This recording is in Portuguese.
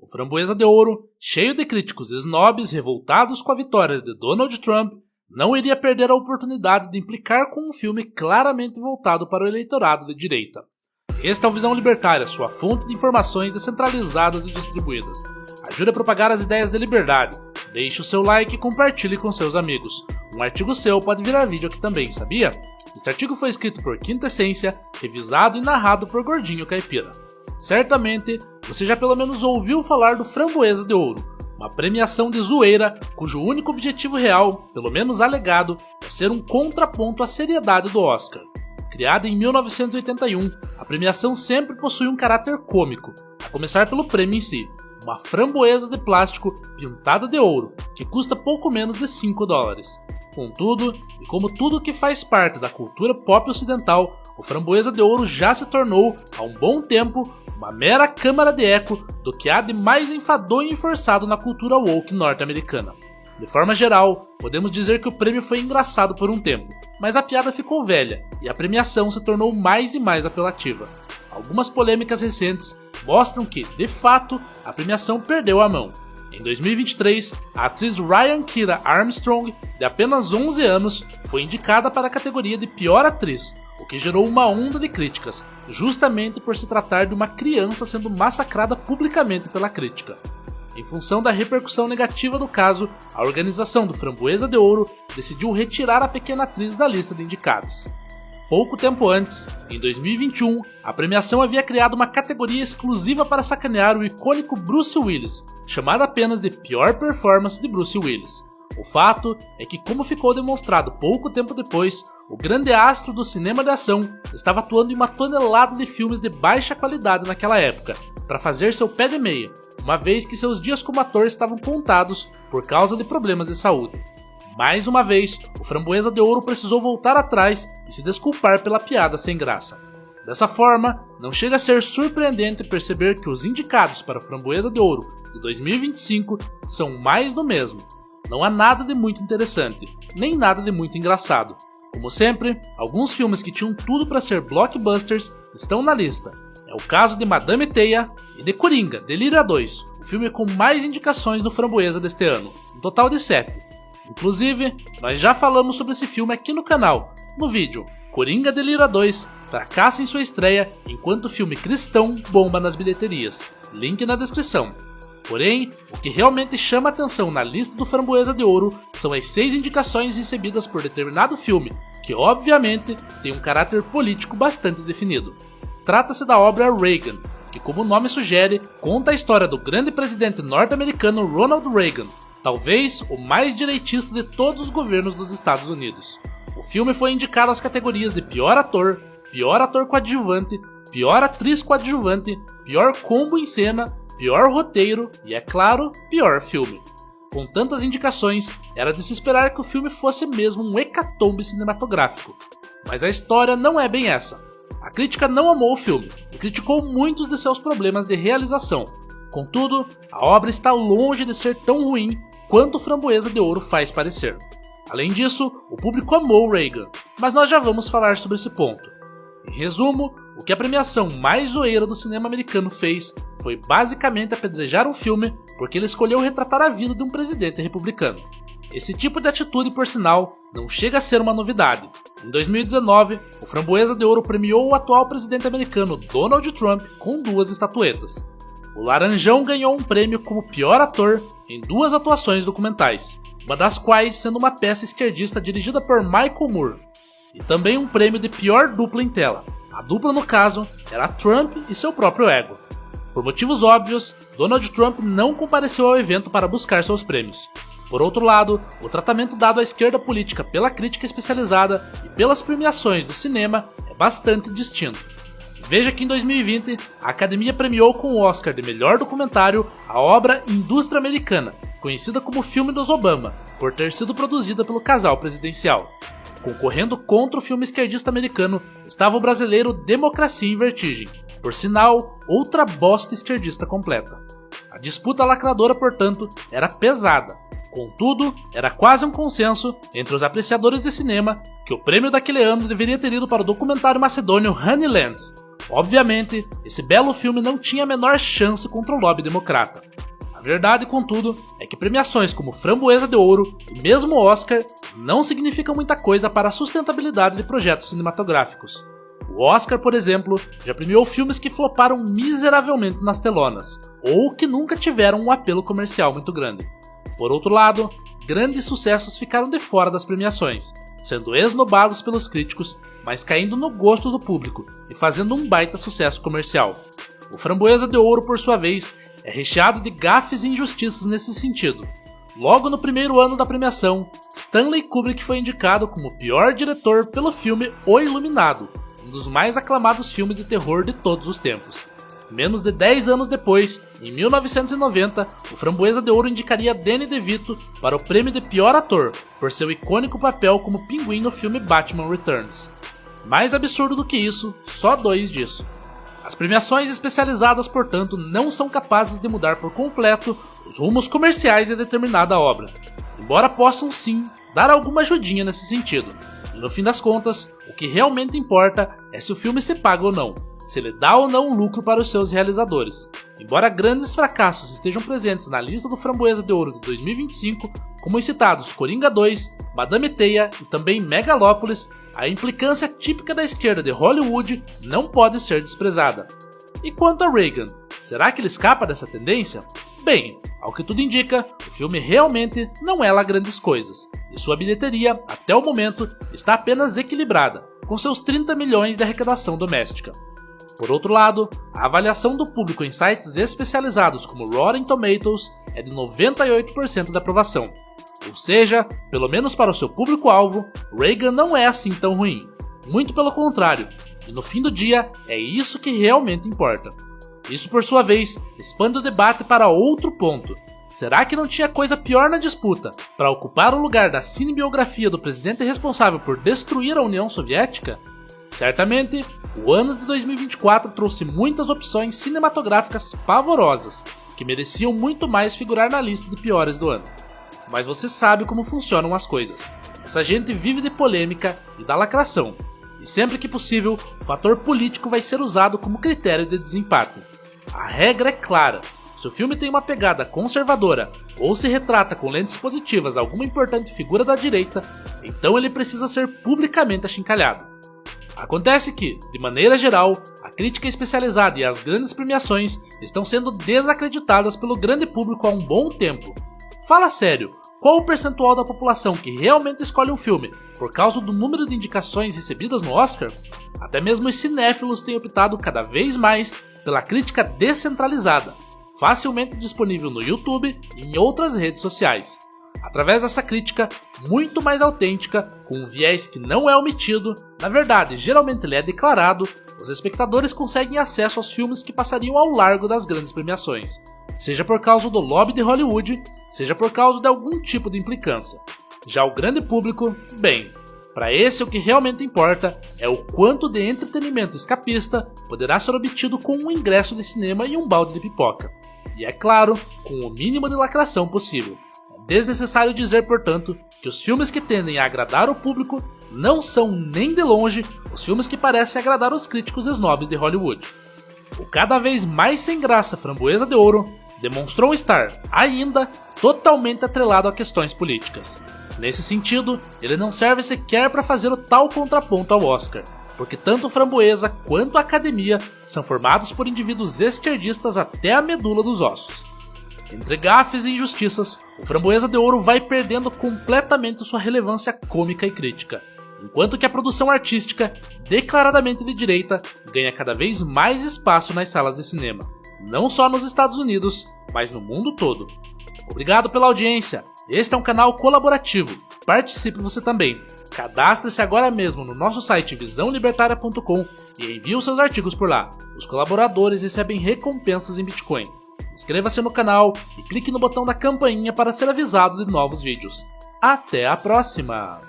o Framboesa de Ouro, cheio de críticos snobs revoltados com a vitória de Donald Trump, não iria perder a oportunidade de implicar com um filme claramente voltado para o eleitorado de direita. Este é o Visão Libertária, sua fonte de informações descentralizadas e distribuídas. Ajude a propagar as ideias de liberdade. Deixe o seu like e compartilhe com seus amigos. Um artigo seu pode virar vídeo aqui também, sabia? Este artigo foi escrito por Quinta Essência, revisado e narrado por Gordinho Caipira. Certamente, você já pelo menos ouviu falar do Framboesa de Ouro, uma premiação de zoeira cujo único objetivo real, pelo menos alegado, é ser um contraponto à seriedade do Oscar. Criada em 1981, a premiação sempre possui um caráter cômico, a começar pelo prêmio em si, uma framboesa de plástico pintada de ouro, que custa pouco menos de $5. Contudo, e como tudo que faz parte da cultura pop ocidental, o Framboesa de Ouro já se tornou, há um bom tempo, uma mera câmara de eco do que há de mais enfadonho e forçado na cultura woke norte-americana. De forma geral, podemos dizer que o prêmio foi engraçado por um tempo, mas a piada ficou velha e a premiação se tornou mais e mais apelativa. Algumas polêmicas recentes mostram que, de fato, a premiação perdeu a mão. Em 2023, a atriz Ryan Kiera Armstrong, de apenas 11 anos, foi indicada para a categoria de pior atriz, o que gerou uma onda de críticas, justamente por se tratar de uma criança sendo massacrada publicamente pela crítica. Em função da repercussão negativa do caso, a organização do Framboesa de Ouro decidiu retirar a pequena atriz da lista de indicados. Pouco tempo antes, em 2021, a premiação havia criado uma categoria exclusiva para sacanear o icônico Bruce Willis, chamada apenas de Pior Performance de Bruce Willis. O fato é que, como ficou demonstrado pouco tempo depois, o grande astro do cinema de ação estava atuando em uma tonelada de filmes de baixa qualidade naquela época, para fazer seu pé de meia, uma vez que seus dias como ator estavam contados por causa de problemas de saúde. Mais uma vez, o Framboesa de Ouro precisou voltar atrás e se desculpar pela piada sem graça. Dessa forma, não chega a ser surpreendente perceber que os indicados para o Framboesa de Ouro de 2025 são mais do mesmo. Não há nada de muito interessante, nem nada de muito engraçado. Como sempre, alguns filmes que tinham tudo para ser blockbusters estão na lista. É o caso de Madame Teia e de Coringa, Delírio 2, o filme com mais indicações do Framboesa deste ano, um total de 7. Inclusive, nós já falamos sobre esse filme aqui no canal, no vídeo Coringa Delírio 2 fracassa em sua estreia enquanto o filme cristão bomba nas bilheterias. Link na descrição. Porém, o que realmente chama atenção na lista do Framboesa de Ouro são as 6 indicações recebidas por determinado filme, que obviamente tem um caráter político bastante definido. Trata-se da obra Reagan, que, como o nome sugere, conta a história do grande presidente norte-americano Ronald Reagan, talvez o mais direitista de todos os governos dos Estados Unidos. O filme foi indicado às categorias de pior ator coadjuvante, pior atriz coadjuvante, pior combo em cena, pior roteiro e, é claro, pior filme. Com tantas indicações, era de se esperar que o filme fosse mesmo um hecatombe cinematográfico. Mas a história não é bem essa. A crítica não amou o filme e criticou muitos de seus problemas de realização. Contudo, a obra está longe de ser tão ruim quanto o Framboesa de Ouro faz parecer. Além disso, o público amou Reagan, mas nós já vamos falar sobre esse ponto. Em resumo, o que a premiação mais zoeira do cinema americano fez foi basicamente apedrejar um filme porque ele escolheu retratar a vida de um presidente republicano. Esse tipo de atitude, por sinal, não chega a ser uma novidade. Em 2019, o Framboesa de Ouro premiou o atual presidente americano Donald Trump com 2 estatuetas. O Laranjão ganhou um prêmio como pior ator em 2 atuações documentais, uma das quais sendo uma peça esquerdista dirigida por Michael Moore, e também um prêmio de pior dupla em tela. A dupla, no caso, era Trump e seu próprio ego. Por motivos óbvios, Donald Trump não compareceu ao evento para buscar seus prêmios. Por outro lado, o tratamento dado à esquerda política pela crítica especializada e pelas premiações do cinema é bastante distinto. Veja que em 2020, a Academia premiou com o Oscar de melhor documentário a obra Indústria Americana, conhecida como Filme dos Obama, por ter sido produzida pelo casal presidencial. Concorrendo contra o filme esquerdista americano estava o brasileiro Democracia em Vertigem, por sinal, outra bosta esquerdista completa. A disputa lacradora, portanto, era pesada. Contudo, era quase um consenso entre os apreciadores de cinema que o prêmio daquele ano deveria ter ido para o documentário macedônio Honeyland. Obviamente, esse belo filme não tinha a menor chance contra o lobby democrata. A verdade, contudo, é que premiações como Framboesa de Ouro e mesmo o Oscar não significam muita coisa para a sustentabilidade de projetos cinematográficos. O Oscar, por exemplo, já premiou filmes que floparam miseravelmente nas telonas, ou que nunca tiveram um apelo comercial muito grande. Por outro lado, grandes sucessos ficaram de fora das premiações, sendo esnobados pelos críticos, mas caindo no gosto do público e fazendo um baita sucesso comercial. O Framboesa de Ouro, por sua vez, é recheado de gafes e injustiças nesse sentido. Logo no primeiro ano da premiação, Stanley Kubrick foi indicado como pior diretor pelo filme O Iluminado, um dos mais aclamados filmes de terror de todos os tempos. Menos de 10 anos depois, em 1990, o Framboesa de Ouro indicaria Danny DeVito para o prêmio de pior ator, por seu icônico papel como Pinguim no filme Batman Returns. Mais absurdo do que isso, só 2 disso. As premiações especializadas, portanto, não são capazes de mudar por completo os rumos comerciais de determinada obra, embora possam sim dar alguma ajudinha nesse sentido. E no fim das contas, o que realmente importa é se o filme se paga ou não, se ele dá ou não lucro para os seus realizadores. Embora grandes fracassos estejam presentes na lista do Framboesa de Ouro de 2025, como os citados Coringa 2, Madame Teia e também Megalópolis, a implicância típica da esquerda de Hollywood não pode ser desprezada. E quanto a Reagan, será que ele escapa dessa tendência? Bem, ao que tudo indica, o filme realmente não é lá grandes coisas, e sua bilheteria, até o momento, está apenas equilibrada, com seus 30 milhões de arrecadação doméstica. Por outro lado, a avaliação do público em sites especializados como Rotten Tomatoes é de 98% de aprovação. Ou seja, pelo menos para o seu público-alvo, Reagan não é assim tão ruim. Muito pelo contrário, e no fim do dia é isso que realmente importa. Isso, por sua vez, expande o debate para outro ponto. Será que não tinha coisa pior na disputa para ocupar o lugar da cinebiografia do presidente responsável por destruir a União Soviética? Certamente, o ano de 2024 trouxe muitas opções cinematográficas pavorosas, que mereciam muito mais figurar na lista de piores do ano. Mas você sabe como funcionam as coisas. Essa gente vive de polêmica e da lacração, e sempre que possível, o fator político vai ser usado como critério de desempate. A regra é clara: se o filme tem uma pegada conservadora ou se retrata com lentes positivas alguma importante figura da direita, então ele precisa ser publicamente achincalhado. Acontece que, de maneira geral, a crítica especializada e as grandes premiações estão sendo desacreditadas pelo grande público há um bom tempo. Fala sério, qual o percentual da população que realmente escolhe um filme por causa do número de indicações recebidas no Oscar? Até mesmo os cinéfilos têm optado cada vez mais pela crítica descentralizada, facilmente disponível no YouTube e em outras redes sociais. Através dessa crítica, muito mais autêntica, com um viés que não é omitido, na verdade geralmente ele é declarado, os espectadores conseguem acesso aos filmes que passariam ao largo das grandes premiações, seja por causa do lobby de Hollywood, seja por causa de algum tipo de implicância. Já o grande público, bem, para esse o que realmente importa é o quanto de entretenimento escapista poderá ser obtido com um ingresso de cinema e um balde de pipoca. E é claro, com o mínimo de lacração possível. É desnecessário dizer, portanto, que os filmes que tendem a agradar o público não são nem de longe os filmes que parecem agradar os críticos snobs de Hollywood. O cada vez mais sem graça Framboesa de Ouro demonstrou estar, ainda, totalmente atrelado a questões políticas. Nesse sentido, ele não serve sequer para fazer o tal contraponto ao Oscar, porque tanto o Framboesa quanto a Academia são formados por indivíduos esquerdistas até a medula dos ossos. Entre gafes e injustiças, o Framboesa de Ouro vai perdendo completamente sua relevância cômica e crítica, enquanto que a produção artística, declaradamente de direita, ganha cada vez mais espaço nas salas de cinema, não só nos Estados Unidos, mas no mundo todo. Obrigado pela audiência, este é um canal colaborativo, participe você também. Cadastre-se agora mesmo no nosso site visãolibertaria.com e envie os seus artigos por lá. Os colaboradores recebem recompensas em Bitcoin. Inscreva-se no canal e clique no botão da campainha para ser avisado de novos vídeos. Até a próxima!